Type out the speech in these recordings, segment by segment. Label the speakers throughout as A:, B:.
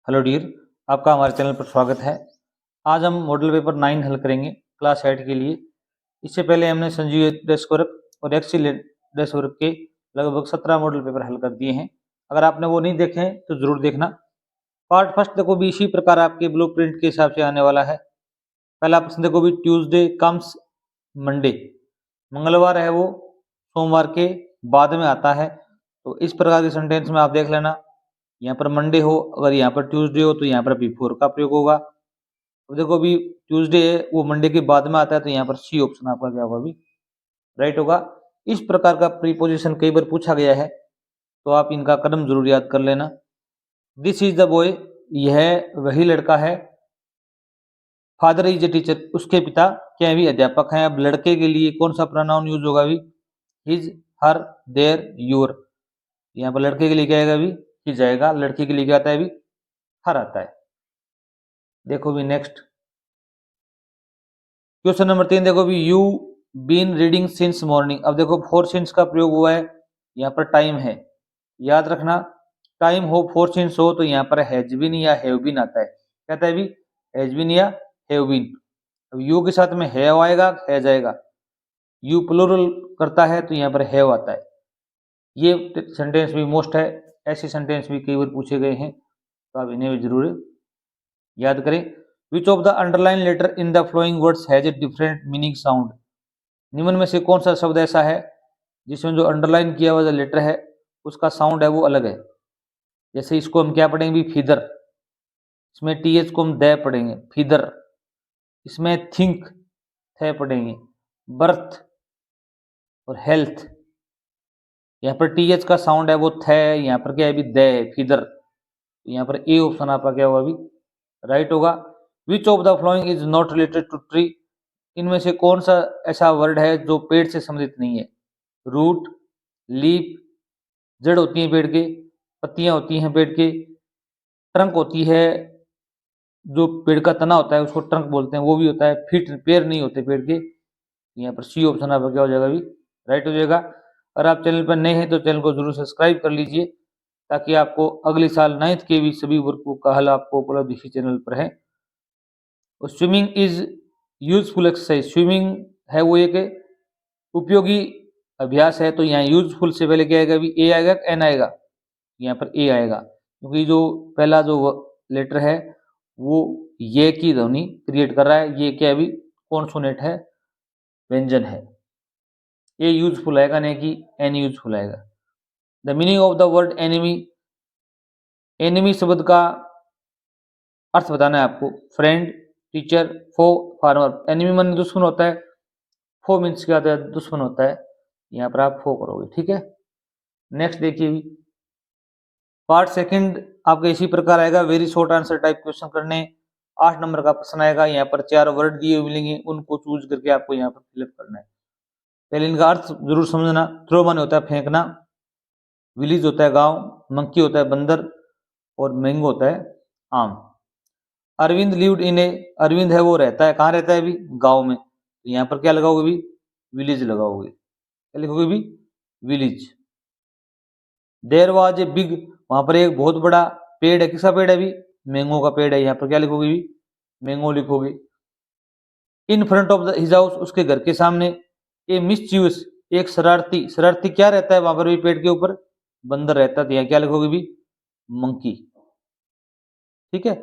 A: Hello dear, आपका हमारे channel पर स्वागत है। आज हम मॉडल पेपर 9 हल करेंगे क्लास 8 के लिए। इससे पहले हमने संजीव डेस्क वर्क और एक्सेल डेस्क वर्क के लगभग 17 मॉडल पेपर हल कर दिए हैं। अगर आपने वो नहीं देखे हैं तो ज़रूर देखना। पार्ट फर्स्ट देखो भी इसी प्रकार आपके ब्लूप्रिंट के हिसाब से आने वाला है। पहला प्रश्न देखो भी, ट्यूसडे कम्स मंडे, मंगलवार है वो सोमवार के बाद में आता है। तो इस प्रकार के सेंटेंस में आप देख लेना, यहाँ पर मंडे हो, अगर यहाँ पर ट्यूसडे हो तो यहाँ पर बिफोर का प्रयोग होगा। तो देखो अभी ट्यूसडे है वो मंडे के बाद में आता है, तो यहाँ पर सी ऑप्शन आपका क्या होगा, अभी राइट होगा। इस प्रकार का प्रीपोजिशन कई बार पूछा गया है, तो आप इनका कदम जरूर याद कर लेना। दिस इज द बॉय, यह वही लड़का है। फादर इज ए टीचर, उसके पिता क्या भी अध्यापक हैं। अब लड़के के लिए कौन सा प्रोनाउन यूज होगा अभी, हिज, हर, देयर, योर। यहाँ पर लड़के के लिए क्या आएगा अभी, हिज आएगा। लड़की के लिए क्या आता है अभी, हर आता है। देखो भी नेक्स्ट क्वेश्चन नंबर 3 देखो भी, you been reading since morning. अब देखो फोर सिंस का प्रयोग हुआ है, यहाँ पर टाइम है, याद रखना। टाइम हो फोर सिंस हो तो यहाँ पर हैज बीन या हैव बीन आता है। कहता है भी हैज बीन या हैव बीन। अब यू के साथ में हैव आएगा, हैज आएगा। यू प्लूरल करता है तो यहाँ पर हैव आता है। ये सेंटेंस भी मोस्ट है, ऐसे सेंटेंस भी कई बार पूछे गए हैं, तो आप इन्हें भी जरूर याद करें। Which of the underline letter in the following words has a different meaning sound. निम्न में से कौन सा शब्द ऐसा है जिसमें जो अंडरलाइन किया हुआ लेटर है उसका साउंड है वो अलग है। जैसे इसको हम क्या पढ़ेंगे भी, फीदर, इसमें टीएच को हम द पढ़ेंगे, फीदर। इसमें थिंक, थे पढ़ेंगे। बर्थ और हेल्थ, यहाँ पर टीएच का साउंड है वो थे, यहाँ पर क्या है भी द, फीदर। यहाँ पर ए ऑप्शन आपका क्या होगा अभी, राइट होगा। Which of the following is not related to tree. इनमें से कौन सा ऐसा वर्ड है जो पेड़ से संबंधित नहीं है। रूट, लीफ, जड़ होती है पेड़ के, पत्तियां होती हैं पेड़ के, ट्रंक होती है, जो पेड़ का तना होता है उसको ट्रंक बोलते हैं, वो भी होता है। फीट, पैर नहीं होते पेड़ के। यहाँ पर सी ऑप्शन आपका क्या हो जाएगा अभी, राइट हो जाएगा। अगर आप चैनल पर नए हैं तो चैनल को जरूर सब्सक्राइब कर लीजिए, ताकि आपको अगले साल 9th के भी सभी वर्कों का हल आपको उपलब्ध इसी चैनल पर है। Swimming is useful exercise, swimming है वो एक उपयोगी अभ्यास है। तो यहाँ यूजफुल से पहले क्या आएगा अभी, ए आएगा, एन आएगा, यहाँ पर ए आएगा, क्योंकि जो पहला जो लेटर है वो ये की ध्वनि क्रिएट कर रहा है। ये क्या अभी कॉन्सोनेंट है, व्यंजन है। ये यूजफुल आएगा, नहीं कि एन यूजफुल आएगा। The meaning of the word enemy, enemy शब्द का अर्थ बताना है आपको। फ्रेंड, टीचर, फो, फार्मर। एनिमी मन दुश्मन होता है, फो मीन्स क्या होता है, दुश्मन होता है। यहाँ पर आप फो करोगे, ठीक है। नेक्स्ट देखिए, पार्ट सेकंड आपका इसी प्रकार आएगा, very short answer type question करने। 8 नंबर का प्रश्न आएगा, यहाँ पर 4 वर्ड दिए हुए मिलेंगे, उनको चूज करके आपको यहाँ पर फिलअप करना है। पहले इनका अर्थ जरूर समझना। थ्रो माने होता है फेंकना, विलेज होता है गांव, मंकी होता है बंदर, और मैंगो होता है आम। अरविंद लिव्ड इन ए, अरविंद है वो रहता है, कहाँ रहता है अभी, गांव में। तो यहाँ पर क्या लगाओगे अभी, विलेज लगाओगे। क्या लिखोगे अभी, village. There was a big, वहां पर एक बहुत बड़ा पेड़ है, किसका पेड़ है अभी, मैंगो का पेड़ है। यहाँ पर क्या लिखोगे अभी, मैंगो लिखोगे। In front of the his house, उसके घर के सामने। ए मिसच्यूअस, एक शरारती, शरारती क्या रहता है वहां पर भी पेड़ के ऊपर, बंदर रहता है। तो यहाँ क्या लिखोगे भी, मंकी, ठीक है।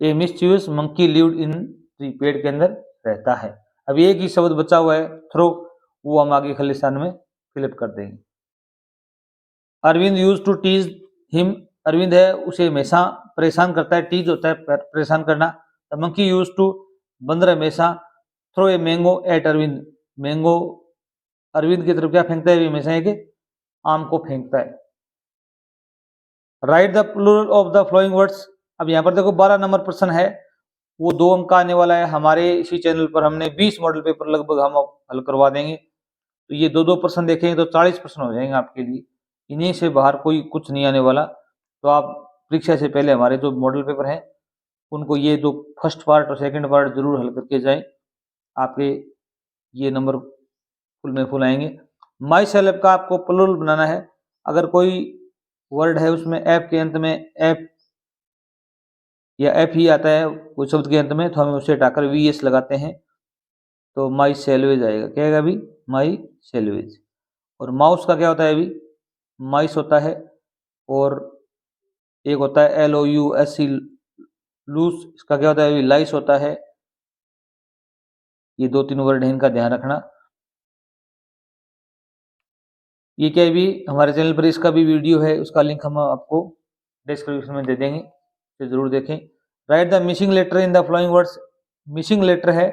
A: ए मिसच्यूअस मंकी लिव्ड इन ट्री, पेड़ के अंदर रहता है। अब एक ही शब्द बचा हुआ है, थ्रो, वो हम आगे खालिस्तान में फिलअप कर देंगे। Arvind use to tease him, Arvind है उसे हमेशा परेशान करता है, टीज होता है परेशान करना। द मंकी यूज टू, बंदर हमेशा throw a mango at Arvind, mango Arvind की तरफ क्या फेंकता है हमेशा, एक आम को फेंकता है। Write the plural of the following words. अब यहाँ पर देखो 12 नंबर प्रश्न है, वो 2 अंक का आने वाला है। हमारे इसी चैनल पर हमने 20 मॉडल पेपर लगभग हम हल करवा देंगे। तो ये 2-2 प्रश्न देखेंगे तो 40 प्रश्न हो जाएंगे आपके लिए। इन्हीं से बाहर कोई कुछ नहीं आने वाला। तो आप परीक्षा से पहले हमारे जो मॉडल पेपर हैं उनको ये जो फर्स्ट पार्ट और सेकंड पार्ट जरूर हल करके जाएं, आपके ये नंबर फुल में फुल आएंगे। माई सेल्फ का आपको प्लूरल बनाना है। अगर कोई वर्ड है उसमें ऐप के अंत में ऐप या एफ ही आता है कोई शब्द के अंत में, तो हम उसे हटाकर वी एस लगाते हैं तो माई सेलवेज आएगा। क्या आएगा अभी? माई सेलवेज। और माउस का क्या होता है अभी? माइस होता है। और एक होता है L O U S C louse, इसका क्या होता है अभी? लाइस होता है। ये 2-3 वर्ड है, इनका ध्यान रखना। ये क्या है भी हमारे चैनल पर इसका भी वीडियो है, उसका लिंक हम आपको डिस्क्रिप्शन में दे देंगे, तो जरूर देखें। Write the missing letter in the following words. Missing letter है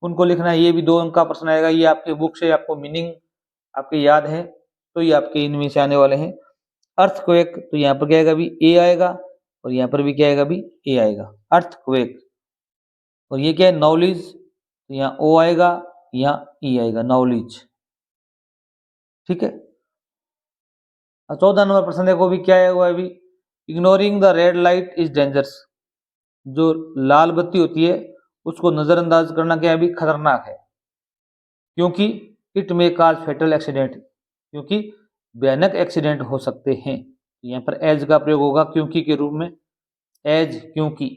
A: उनको लिखना है। ये भी 2 अंक का प्रश्न आएगा। ये आपके बुक से आपको मीनिंग आपके याद है तो ये आपके इनमें से आने वाले हैं। अर्थक्वेक, तो यहाँ पर क्या आएगा अभी? ए आएगा। और यहाँ पर भी क्या आएगा अभी? ए आएगा। अर्थक्वेक। और ये क्या है? नॉलेज, तो यहाँ ओ आएगा, यहाँ ई आएगा, नॉलेज। ठीक है। 14 नंबर प्रश्न देखो भी क्या है वो अभी? Ignoring the red light is dangerous. जो लाल बत्ती होती है उसको नजरअंदाज करना क्या है अभी? खतरनाक है। क्योंकि इट मे काज फेटल एक्सीडेंट, क्योंकि भयानक एक्सीडेंट हो सकते हैं। यहाँ पर एज का प्रयोग होगा क्योंकि के रूप में। एज, क्योंकि।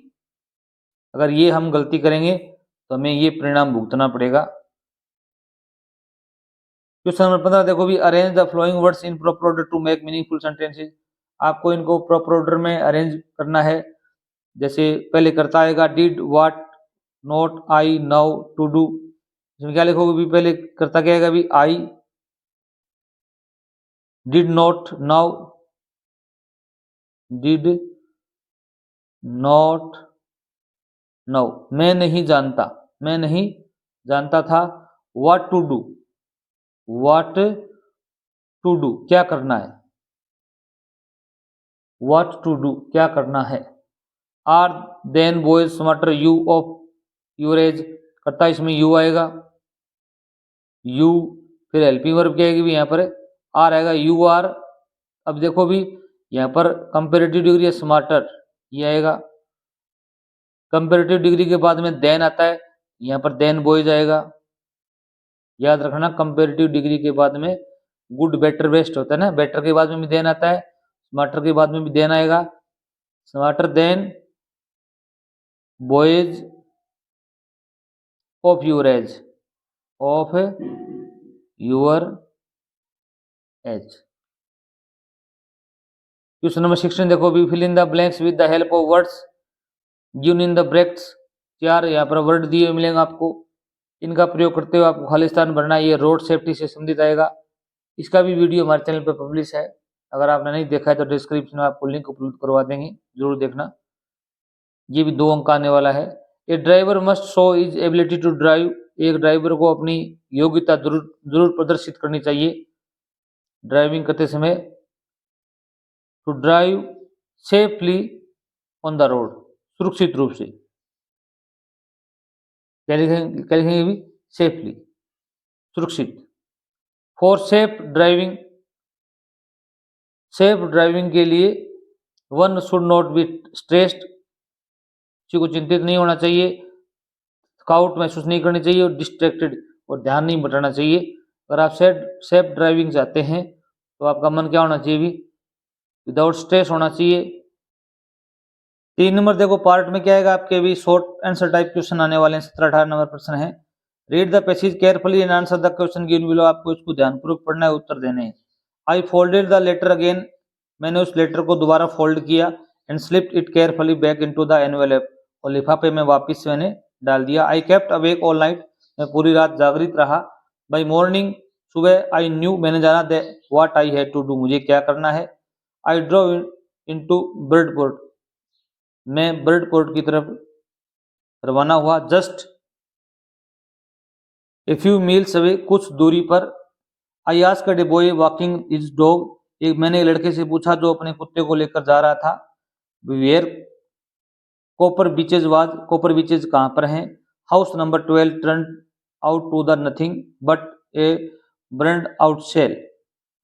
A: अगर ये हम गलती करेंगे तो हमें ये परिणाम भुगतना पड़ेगा। क्वेश्चन नंबर 15 देखो भी, arrange the following words in proper order to make meaningful sentences. आपको इनको प्रॉपर ऑर्डर में अरेंज करना है। जैसे पहले करता आएगा did, what, not, I, know, to do. इसमें क्या लिखोगे भी? पहले करता क्या आएगा भी? I, did not, know, did not, know. मैं नहीं जानता, मैं नहीं जानता था। What to do, what to do, क्या करना है। व्हाट टू डू, क्या करना है। Are then boys smarter you of your age, करता इसमें यू आएगा। यू, फिर हेल्पिंग वर्ब क्या आएगी भी? यहाँ पर आर आएगा, यू आर। अब देखो भी यहाँ पर कंपेरेटिव डिग्री है स्मार्टर, ये आएगा। कंपेरेटिव डिग्री के बाद में देन आता है, यहाँ पर देन बॉयज आएगा। याद रखना कंपेरेटिव डिग्री के बाद में गुड, बेटर, बेस्ट होता है ना। बेटर के बाद में भी देन आता है, स्मार्टर के बाद में भी देन आएगा। Smarter than boys of your age, of your age. Question number 16 देखो भी, fill in the blanks with the help of words given in the brackets. 4 यहाँ पर वर्ड दिए मिलेंगे आपको, इनका प्रयोग करते हुए आपको खाली स्थान भरना है। ये रोड सेफ्टी से संबंधित आएगा। इसका भी वीडियो हमारे चैनल पर पब्लिश है, अगर आपने नहीं देखा है तो डिस्क्रिप्शन में आपको लिंक उपलब्ध करवा देंगे, जरूर देखना। ये भी 2 अंक आने वाला है। A driver must show is ability to drive. एक ड्राइवर को अपनी योग्यता जरूर प्रदर्शित करनी चाहिए ड्राइविंग करते समय। To drive safely on the road, सुरक्षित रूप से। क्या लिखेंगे भी? सेफली, सुरक्षित। For safe driving, safe driving के लिए one should not be stressed, किसी को चिंतित नहीं होना चाहिए, थकावट महसूस नहीं करनी चाहिए, और डिस्ट्रैक्टेड, और ध्यान नहीं बटाना चाहिए। अगर आप सेफ ड्राइविंग चाहते हैं तो आपका मन क्या होना चाहिए भी? विदाउट स्ट्रेस होना चाहिए। 3 नंबर देखो पार्ट में क्या आएगा आपके भी? शॉर्ट आंसर टाइप क्वेश्चन आने वाले हैं। 17-18 नंबर प्रश्न है। Read the passage carefully and answer the question given below. आपको इसको ध्यानपूर्वक पढ़ना है, उत्तर देने हैं। आई फोल्डेड द लेटर अगेन, मैंने उस लेटर को दोबारा फोल्ड किया। And slipped it carefully back into the envelope, और लिफाफे में वापस मैंने डाल दिया। I kept awake all night, मैं पूरी रात जागृत रहा। बाई मॉर्निंग, सुबह, आई न्यू, मैंने जाना what I had to do, मुझे क्या करना है। I drove into Bridport, मैं बर्ड पोर्ट की तरफ रवाना हुआ। Just a few miles away, कुछ दूरी पर। I asked a boy walking his dog, एक मैंने एक लड़के से पूछा जो अपने कुत्ते को लेकर जा रहा था। Where Copper Beeches was, Copper Beeches कहाँ पर हैं। House number 12 turn out to the nothing but a burned out shell,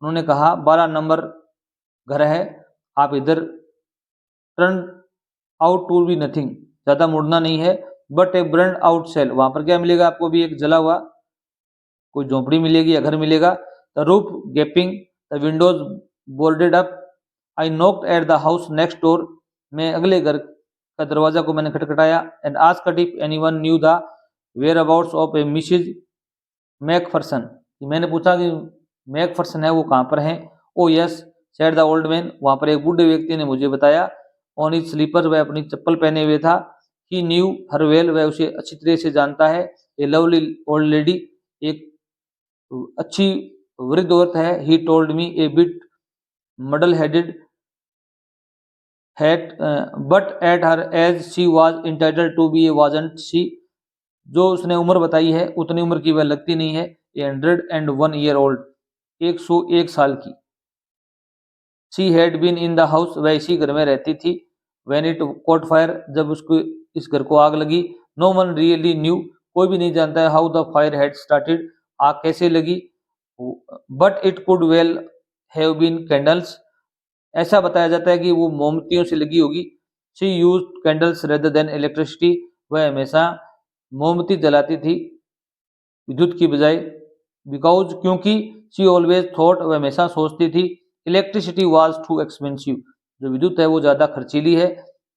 A: उन्होंने कहा 12 नंबर घर है, आप इधर turn out to be nothing, ज्यादा मुड़ना नहीं है। But a burned out shell, वहां पर क्या मिलेगा आपको भी? एक जला हुआ कोई झोपड़ी मिलेगी या घर मिलेगा। The roof gaping, the windows boarded up. I knocked at the house next door, मैं अगले घर का दरवाजा को मैंने खटखटाया and asked if anyone knew the whereabouts of a Mrs McPherson. मैंने पूछा कि मैकफरसन है वो कहाँ पर है। Oh yes said the old man, वहां पर एक बूढ़े व्यक्ति ने मुझे बताया। ऑन हिज स्लीपर, वह अपनी चप्पल पहने हुए था। ही न्यू हर वेल, वह उसे अच्छी तरह से जानता है। ए लवली ओल्ड लेडी, एक अच्छी वृद्ध औरत है। He told me a bit muddle headed hat but at her age she was entitled to be a wasn't she, जो उसने उम्र बताई है उतनी उम्र की वह लगती नहीं है। 101 ईयर ओल्ड, 101 साल की। She had been in the house, वह इसी घर में रहती थी। व्हेन इट कॉट फायर, जब उसको इस घर को आग लगी। नो वन रियली न्यू, कोई भी नहीं जानता है how the fire had started, आग कैसे लगी। But it could well have been candles, ऐसा बताया जाता है कि वो मोमबत्तियों से लगी होगी। She use candles rather than electricity, वह हमेशा मोमबत्ती जलाती थी विद्युत की बजाय। बिकॉज, क्योंकि शी ऑलवेज थॉट, वह हमेशा सोचती थी इलेक्ट्रिसिटी वाज टू एक्सपेंसिव, जो विद्युत है वो ज्यादा खर्चीली है।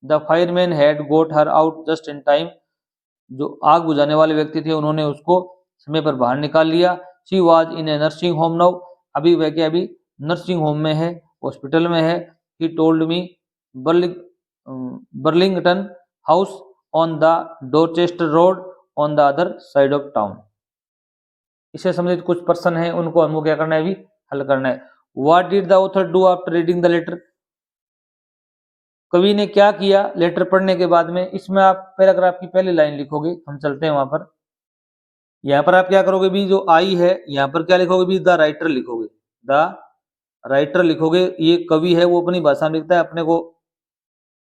A: The fireman had got her out just in time, जो आग बुझाने वाले व्यक्ति थे उन्होंने उसको समय पर बाहर निकाल लिया। She was in A nursing home now, अभी वह क्या अभी नर्सिंग होम में है, हॉस्पिटल में है। He told me Burlington house on the Dorchester road on the other side of town. इससे संबंधित कुछ प्रश्न है, उनको हमको क्या करना है, अभी हल करना है। What did the author do after reading the letter, कवि ने क्या किया लेटर पढ़ने के बाद में। इसमें आप पैराग्राफ की पहली लाइन लिखोगे, हम चलते हैं वहां पर। यहाँ पर आप क्या करोगे भी, जो आई है यहाँ पर क्या लिखोगे भी, द राइटर लिखोगे। द राइटर लिखोगे, ये कवि है वो अपनी भाषा में लिखता है, अपने को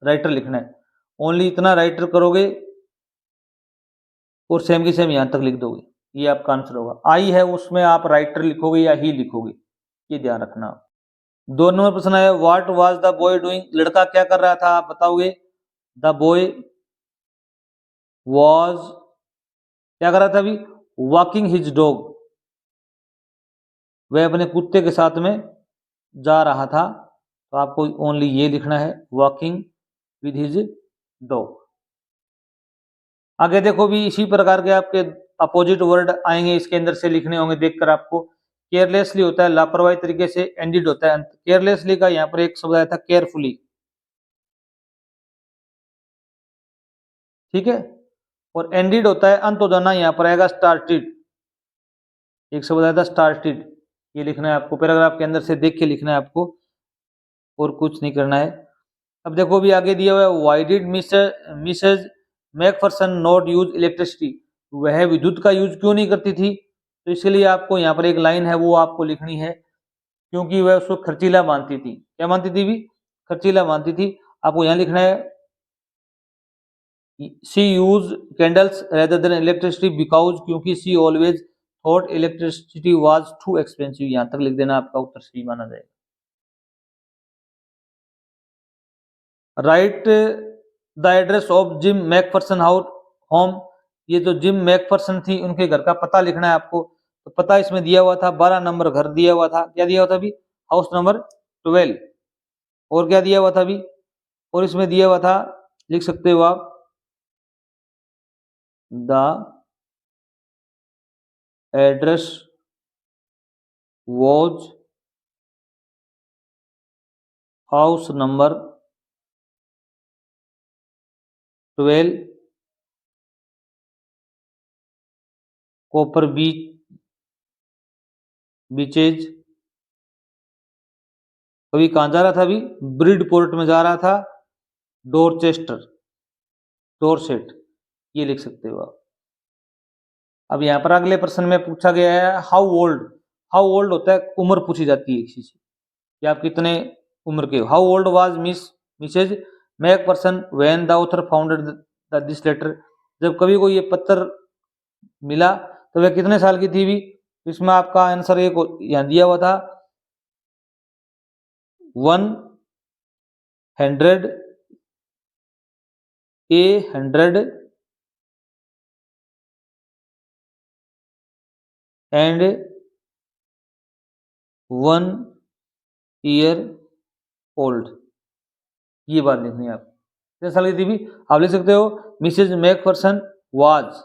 A: राइटर लिखना है। ओनली इतना राइटर करोगे और सेम की सेम यहां तक लिख दोगे, ये आपका आंसर होगा। आई है उसमें आप राइटर लिखोगे या ही लिखोगे, ये ध्यान रखना। 2 नंबर प्रश्न है, what was the boy doing, लड़का क्या कर रहा था, आप बताओगे। द बॉय वाज क्या कर रहा था अभी, वॉकिंग हिज डॉग, वह अपने कुत्ते के साथ में जा रहा था। तो आपको ओनली ये लिखना है, वॉकिंग विद हिज डॉग। आगे देखो भी इसी प्रकार के आपके अपोजिट वर्ड आएंगे, इसके अंदर से लिखने होंगे देखकर आपको। केयरलेसली होता है लापरवाही तरीके से, एंडिड होता है अंत। केयरलेसली का यहाँ पर एक शब्द आया था केयरफुली, ठीक है। और एंडिड होता है अंत हो जाना, यहाँ पर आएगा स्टार्टेड, एक शब्द आया था स्टार्टेड, ये लिखना है आपको पैराग्राफ के अंदर से देख के लिखना है आपको, और कुछ नहीं करना है। अब देखो भी आगे दिया हुआ है, why did Mrs Macpherson not use electricity, वह विद्युत का यूज क्यों नहीं करती थी। तो इसके लिए आपको यहाँ पर एक लाइन है वो आपको लिखनी है, क्योंकि वह उसको खर्चीला मानती थी। क्या मानती थी भी, खर्चीला मानती थी। आपको यहाँ लिखना है, she use candles rather than electricity because, क्योंकि she always thought electricity was too expensive, यहाँ तक लिख देना, आपका उत्तर सही माना जाएगा। Write the address of Jim McPherson house home, ये जो जिम मैकफरसन थी उनके घर का पता लिखना है आपको। तो पता इसमें दिया हुआ था, 12 नंबर घर दिया हुआ था। क्या दिया हुआ था अभी, हाउस नंबर 12। और क्या दिया हुआ था अभी, और इसमें दिया हुआ था, लिख सकते हो आप, the address was house number 12 copper beaches. अभी कहाँ जा रहा था, अभी ब्रिडपोर्ट में जा रहा था, डोरचेस्टर, डोरसेट, ये लिख सकते हो आप। अब यहाँ पर अगले प्रश्न में पूछा गया है हाउ ओल्ड, हाउ ओल्ड होता है उम्र पूछी जाती है किसी से, कि आप कितने उम्र के हो। How old was Mrs Macpherson when the author founded this letter, जब कवि को ये पत्र मिला तो वह कितने साल की थी भी। इसमें आपका आंसर एक यहाँ दिया हुआ था, 100 एंड 1 ईयर ओल्ड, ये बात लिखनी है आप। कितने साल की थी भी? आप लिख सकते हो मिसेज मैकफरसन वाज,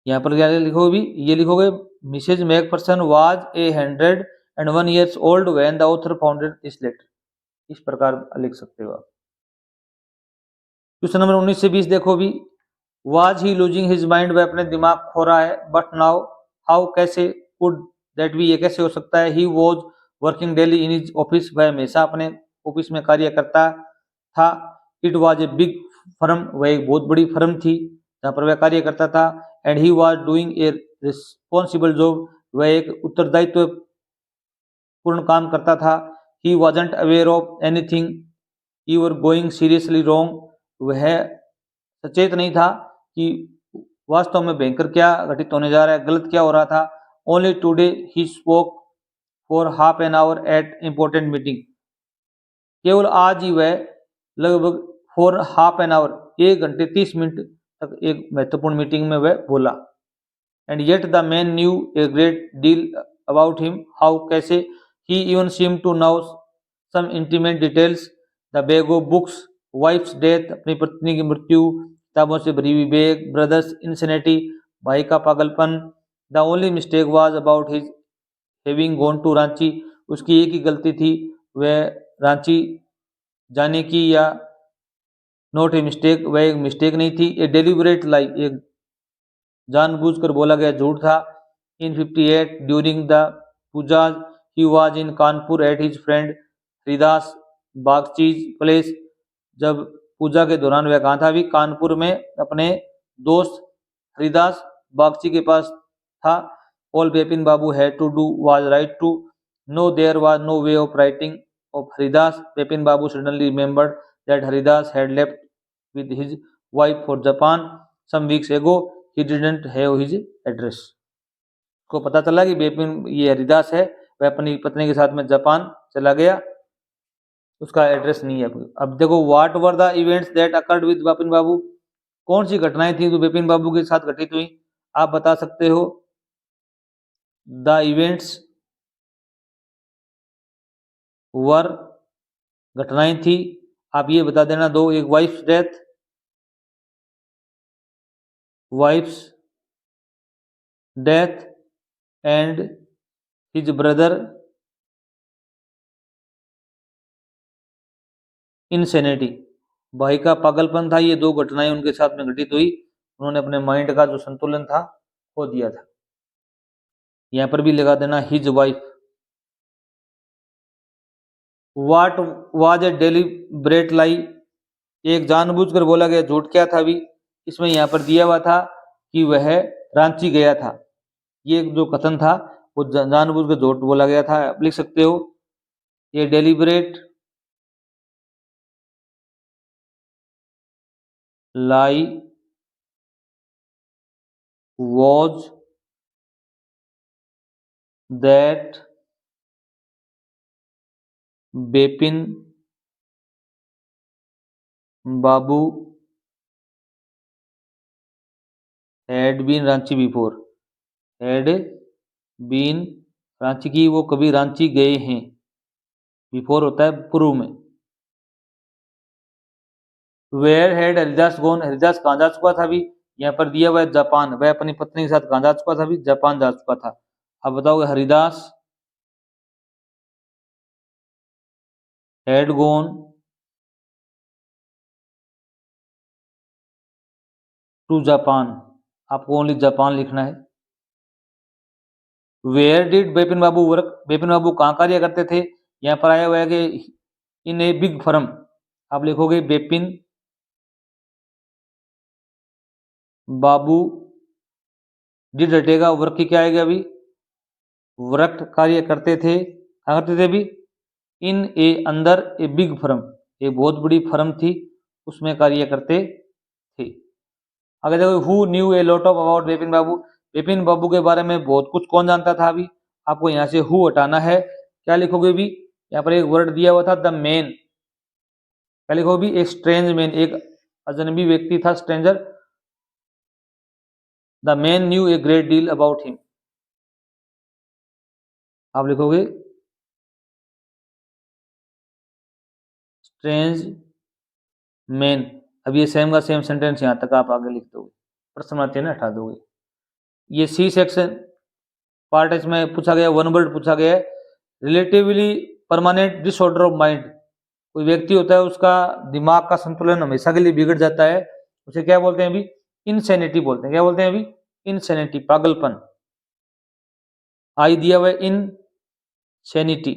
A: यहाँ पर क्या लिखोगे भी? ये लिखोगे Mrs Macpherson was 101 old when the author founded this letter. इस प्रकार लिख सकते हो आप। क्वेश्चन नंबर 19 से 20 देखो भी। Was he losing his mind, वह अपने दिमाग खो रहा है। बट नाउ हाउ, कैसे, कुड दैट भी, ये कैसे हो सकता है। He was working daily in his office, वह हमेशा अपने ऑफिस में कार्य करता था। It was a big firm, वह एक बहुत बड़ी फर्म थी जहाँ पर वह कार्य करता था। And he was doing a responsible job, वह एक उत्तरदायित्व पूर्ण काम करता था। He wasn't aware of anything you are going seriously wrong, वह सचेत नहीं था कि वास्तव में भयंकर क्या घटित होने जा रहा है, गलत क्या हो रहा था। Only today he spoke for half an hour at important meeting, केवल आज ही वह लगभग फॉर हाफ एन आवर 1 घंटे 30 मिनट तक एक महत्वपूर्ण मीटिंग में वह बोला। And yet the man knew a great deal about him, how, कैसे, he even seem to know some intimate details, the bag of books, wife's death, अपनी पत्नी की मृत्यु, किताबों से भरी हुई बैग, ब्रदर्स इंसैनिटी, भाई का पागलपन, the only mistake was about his having gone to Ranchi, उसकी एक ही गलती थी, वह रांची जाने की, या नॉट ए मिस्टेक, वह एक मिस्टेक नहीं थी। ए डेलिबरेट लाई, एक जानबूझकर बोला गया झूठ था। In 58 during the pujas he was in Kanpur at his friend Haridas Bagchi's place, जब पूजा के दौरान वह कहाँ था भी? कानपुर में अपने दोस्त हरिदास बागची के पास था। All Bipin Babu had to do was write to no there was no way of writing off Haridas, Bipin Babu suddenly remembered that Haridas had left with his wife for Japan some weeks ago, he didn't have his address, को पता चला कि बिपिन, ये हरिदास है, वह अपनी पत्नी के साथ में जापान चला गया, उसका एड्रेस नहीं है। अब देखो what were the events that occurred with Bipin Babu, कौन सी घटनाएं थी जो बिपिन बाबू के साथ घटित हुई, आप बता सकते हो। द इवेंट्स वर, घटनाएं थी, आप ये बता देना दो। एक wife's death, wife's death and his brother insanity, भाई का पागलपन था। ये दो घटनाएं उनके साथ में घटित हुई, उन्होंने अपने माइंड का जो संतुलन था खो दिया था। यहां पर भी लगा देना his wife. What was a deliberate lie, एक जानबूझकर बोला गया झूठ क्या था भी? इसमें यहाँ पर दिया हुआ था कि वह रांची गया था, ये जो कथन था वो जानबूझकर झूठ बोला गया था। आप लिख सकते हो ये deliberate lie was that Bipin Babu had been Ranchi before, had been Ranchi की, वो कभी रांची गए हैं, बिफोर होता है पूर्व में। Where had Haridas gone, Haridas कहाँ जा चुका था भी? यहाँ पर दिया हुआ है जापान, वह अपनी पत्नी के साथ कहाँ जा चुका था भी? जापान जा चुका था। अब बताओगे Haridas had gone to Japan, आपको ओनली जापान लिखना है। Where did Bipin Babu work, Bipin Babu कहाँ कार्य करते थे? यहाँ पर आया हुआ है कि इन ए बिग फर्म, आप लिखोगे बिपिन बाबू डिड हटेगा, वर्क की क्या आएगा अभी? वर्क कार्य करते थे, कहाँ करते थे अभी? इन ए, अंदर, ए बिग फर्म, एक बहुत बड़ी फर्म थी उसमें कार्य करते थे। अगर देखो who knew a lot of about Bipin Babu, Bipin Babu के बारे में बहुत कुछ कौन जानता था अभी? आपको यहाँ से हु हटाना है, क्या लिखोगे भी? यहाँ पर एक वर्ड दिया हुआ था द मैन, क्या लिखोगे भी? एक स्ट्रेंज मैन, एक अजनबी व्यक्ति था, stranger. The man knew a great deal about him, आप लिखोगे स्ट्रेंज मेन। अब ये सेम का सेम सेंटेंस यहाँ तक आप आगे लिख दोगे, प्रश्न चिन्ह हटा दोगे। ये सी सेक्शन पार्ट इसमें पूछा गया, वन वर्ड पूछा गया है, relatively permanent disorder of mind. कोई व्यक्ति होता है उसका दिमाग का संतुलन हमेशा के लिए बिगड़ जाता है, उसे क्या बोलते हैं अभी? इनसेनिटी बोलते हैं। क्या बोलते हैं अभी? इनसेनिटी, पागलपन। आई दिया हुआ इनसेनिटी,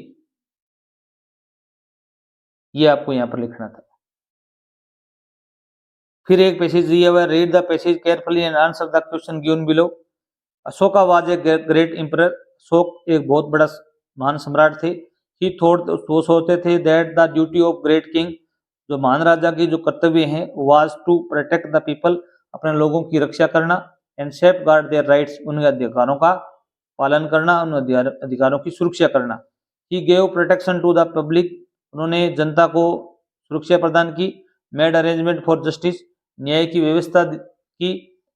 A: ये आपको यहां पर लिखना था। फिर एक पैसेज दिया हुआ है, read the passage carefully and answer the question given below. Ashoka was a great emperor. Ashok एक बहुत बड़ा महान सम्राट थे। ही थॉट, वो सोचते थे, that the duty of great king, जो महान राजा की जो कर्तव्य है, was to protect the people, अपने लोगों की रक्षा करना, and safeguard their rights, उनके अधिकारों का पालन करना, उन अधिकारों की सुरक्षा करना। He gave protection to the public, उन्होंने जनता को सुरक्षा प्रदान की। मेड अरेंजमेंट फॉर जस्टिस, न्याय की व्यवस्था की।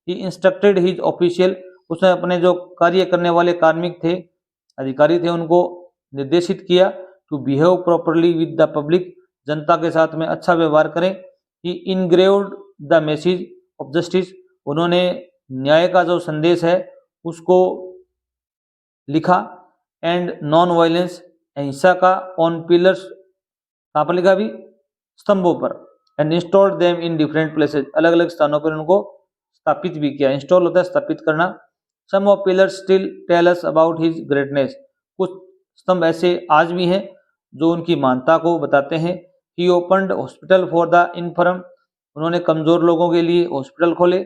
A: ही इंस्ट्रक्टेड हिज ऑफिशियल, उसने अपने जो कार्य करने वाले कार्मिक थे, अधिकारी थे, उनको निर्देशित किया to behave properly with the public, जनता के साथ में अच्छा व्यवहार करें। He engraved the message of justice, उन्होंने न्याय का जो संदेश है उसको लिखा। एंड नॉन वायलेंस, अहिंसा का, ऑन पिलर्स, कहाँ पर लिखा भी? स्तंभों पर। And installed them in different places, अलग अलग स्थानों पर उनको स्थापित भी किया। इंस्टॉल होता है स्थापित करना। Some of pillars still tell us about his greatness, कुछ स्तंभ ऐसे आज भी हैं जो उनकी महानता को बताते हैं। He opened hospital for the infirm, उन्होंने कमजोर लोगों के लिए हॉस्पिटल खोले,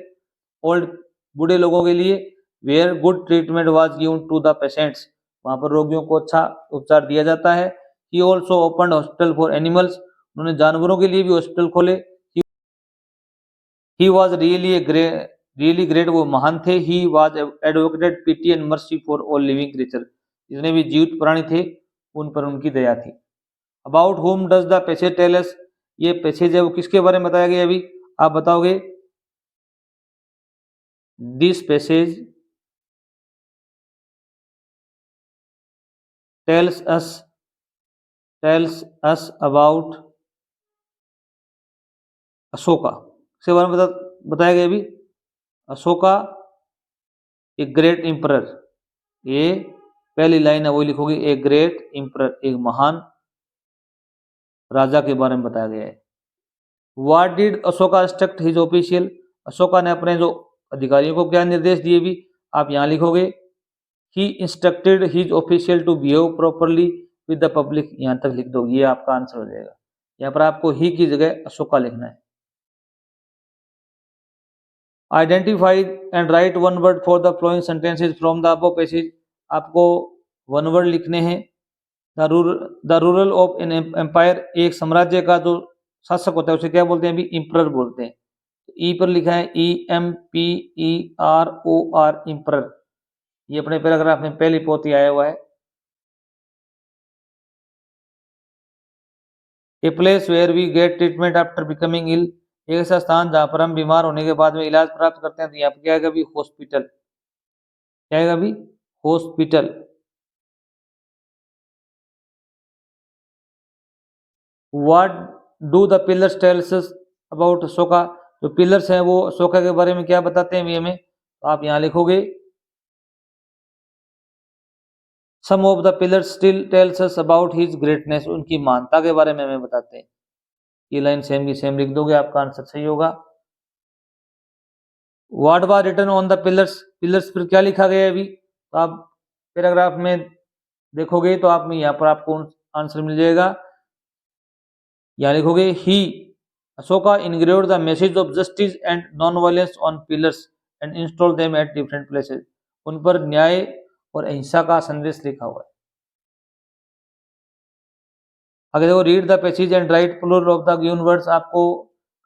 A: ओल्ड, बूढ़े लोगों के लिए। Where good treatment was given to the patients, वहां पर रोगियों को अच्छा उपचार दिया जाता है। He also opened hospital for animals, उन्होंने जानवरों के लिए भी हॉस्पिटल खोले। ही वॉज रियली ग्रेट, वो महान थे। He was advocated pity and mercy for all living creature, जितने भी जीवित प्राणी थे उन पर उनकी दया थी। About whom does the passage tell us, ये पैसेज है वो किसके बारे में बताया गया? अभी आप बताओगे। This passage tales us about Ashoka, इसके बारे में बताया गया अभी। अशोका एक ग्रेट एम्परर, ये पहली लाइन है, वो लिखोगे, ए ग्रेट एम्परर, एक महान राजा के बारे में बताया गया है। What did Ashoka instruct his official, Ashoka ने अपने जो अधिकारियों को क्या निर्देश दिए भी? आप यहाँ लिखोगे, he instructed his official to behave properly with the public, यहाँ तक लिख दो, ये आपका आंसर हो जाएगा। यहाँ पर आपको ही की जगह अशोका लिखना है। Identify and write one word for the following sentences from the above passage, आपको वन वर्ड लिखने हैं। The ruler of an empire, एक साम्राज्य का जो शासक होता है उसे क्या बोलते हैं? अभी इम्परर बोलते हैं। ई पर लिखा है EMPEROR, इम्परर, ये अपने पैराग्राफ में पहली पोथी आया हुआ है। A place where we get treatment after becoming ill, एक ऐसा स्थान जहां पर हम बीमार होने के बाद में इलाज प्राप्त करते हैं। तो यहाँ पर क्या आएगा अभी? हॉस्पिटल, क्या आएगा अभी? Hospital. What do the pillars tales us about Ashoka, जो पिलर्स हैं वो अशोका के बारे में क्या बताते हैं हमें? तो आप यहाँ लिखोगे, some of the pillars still tells us about his greatness, उनकी महानता के बारे में हमें बताते हैं। ये लाइन सेम की सेम लिख दोगे, आपका आंसर सही होगा। What was written on the pillars, pillars पर क्या लिखा गया है अभी? तो आप पैराग्राफ में देखोगे तो आप में यहाँ पर आपको आंसर मिल जाएगा। यहाँ लिखोगे, he Ashoka engraved the message of justice and non violence on pillars and install them at different places, उन पर न्याय और अहिंसा का संदेश लिखा हुआ है। अगर देखो, read the passage and write plural of the given words, आपको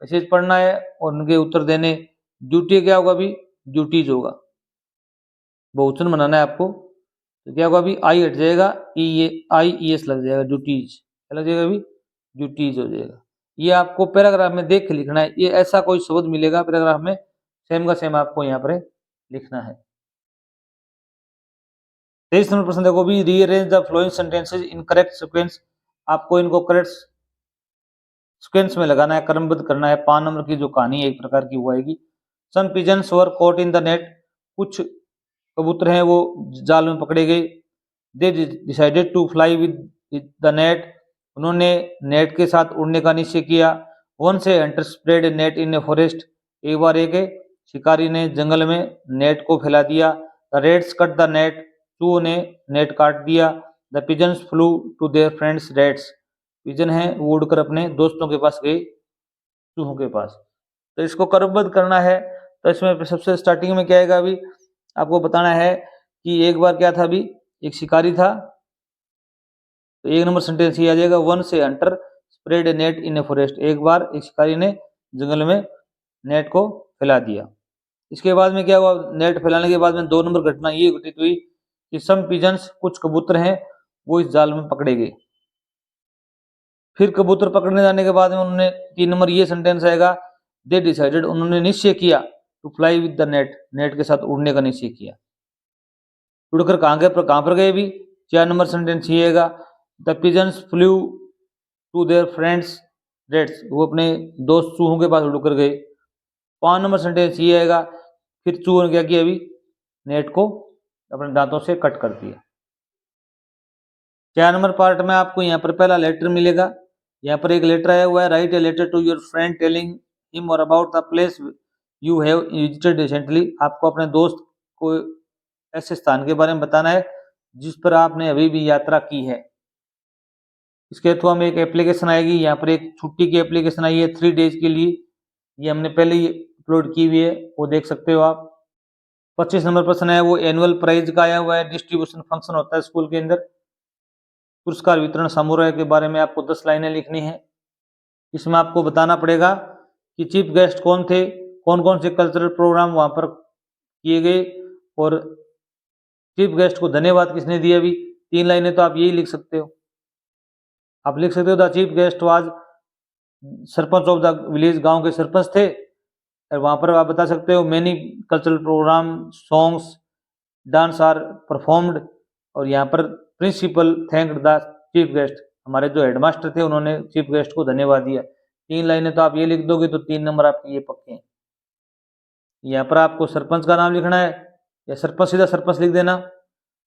A: पैसेज पढ़ना है और उनके उत्तर देने। ड्यूटी क्या होगा अभी? ड्यूटीज होगा, बहुवचन बनाना है आपको। तो क्या होगा अभी? आई हट जाएगा, IES लग जाएगा, ड्यूटीज क्या लग जाएगा अभी? ड्यूटीज हो जाएगा। ये आपको पैराग्राफ में देख के लिखना है, ये ऐसा कोई शब्द मिलेगा पैराग्राफ में सेम का सेम आपको यहाँ पर लिखना है। 23 नंबर प्रश्न देखो भी, rearrange the following sentences in correct sequence, आपको इनको करेक्ट सीक्वेंस में लगाना है, क्रमबद्ध करना है। 5 नंबर की जो कहानी है एक प्रकार की वो आएगी। Some pigeons were caught in the net, कुछ कबूतर हैं वो जाल में पकड़े गए। They decided to fly with the net, उन्होंने नेट के साथ उड़ने का निश्चय किया। Once hunter spread net in a forest, एक बार एक शिकारी ने जंगल में नेट को फैला दिया। The rats cut the net, चूहों ने नेट काट दिया। The pigeons flew to their friends rats, pigeon है वो उड़कर अपने दोस्तों के पास गए, चूहों के पास। तो इसको क्रमबद्ध करना है। तो इसमें सबसे स्टार्टिंग में क्या आएगा, अभी आपको बताना है कि एक बार क्या था, अभी एक शिकारी था। तो 1 नंबर सेंटेंस ये आ जाएगा, वन से hunter spread A net in a forest, एक बार एक शिकारी ने जंगल में नेट को फैला दिया। इसके बाद में क्या हुआ, नेट फैलाने के बाद में 2 नंबर घटना ये घटित हुई कि सम पिजन्स, कुछ कबूतर हैं वो इस जाल में पकड़े गए। फिर कबूतर पकड़ने जाने के बाद में उन्होंने 3 नंबर ये सेंटेंस आएगा, दे डिसाइडेड, उन्होंने निश्चय किया, to fly with the net, net के साथ उड़ने का निश्चय किया। उड़कर कहाँ पर गए भी, 4 नंबर सेंटेंस ये आएगा, the pigeons flew to their friends rats, वो अपने दोस्त चूहों के पास उड़कर गए। 5 नंबर सेंटेंस ये आएगा, फिर चूहों ने क्या किया, अभी नेट को अपने दांतों से कट कर दिया। 4 नंबर पार्ट में आपको यहाँ पर पहला लेटर मिलेगा। यहाँ पर एक लेटर आया हुआ है, write a letter to your friend telling him और about the place you have visited recently, आपको अपने दोस्त को ऐसे स्थान के बारे में बताना है जिस पर आपने अभी भी यात्रा की है। इसके थ्रू हमें एक एप्लीकेशन आएगी, यहाँ पर एक छुट्टी की एप्लीकेशन आई है 3 डेज के लिए, ये हमने पहले ही अपलोड की हुई है, वो देख सकते हो आप। 25 नंबर प्रश्न है वो एनुअल प्राइज का आया हुआ है, डिस्ट्रीब्यूशन फंक्शन होता है स्कूल के अंदर। पुरस्कार वितरण समारोह के बारे में आपको 10 लाइनें लिखनी है। इसमें आपको बताना पड़ेगा कि चीफ गेस्ट कौन थे, कौन कौन से कल्चरल प्रोग्राम वहां पर किए गए और चीफ गेस्ट को धन्यवाद किसने दिया। भी 3 लाइनें तो आप यही लिख सकते हो। आप लिख सकते हो the chief guest was sarpanch of the village, गांव के सरपंच थे, और वहां पर आप बता सकते हो many cultural program songs dance are performed, और यहाँ पर principal thanked the chief guest, हमारे जो हेडमास्टर थे उन्होंने चीफ गेस्ट को धन्यवाद दिया। 3 लाइनें तो आप ये लिख दोगे तो 3 नंबर आपके ये पक्के हैं। यहाँ पर आपको सरपंच का नाम लिखना है, या सरपंच सीधा सरपंच लिख देना,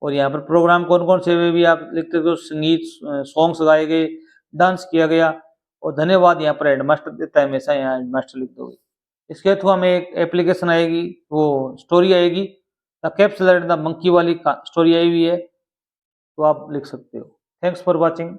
A: और यहाँ पर प्रोग्राम कौन कौन से वे भी आप लिखते हो, संगीत सॉन्ग्स गाए गए, डांस किया गया, और धन्यवाद यहाँ पर हेडमास्टर देता है, हमेशा यहाँ हेडमास्टर लिख दोगे। इसके थ्रू हमें एक एप्लीकेशन आएगी, वो स्टोरी आएगी, द कैप्सूल द मंकी वाली स्टोरी आई हुई है, तो आप लिख सकते हो। Thanks for watching.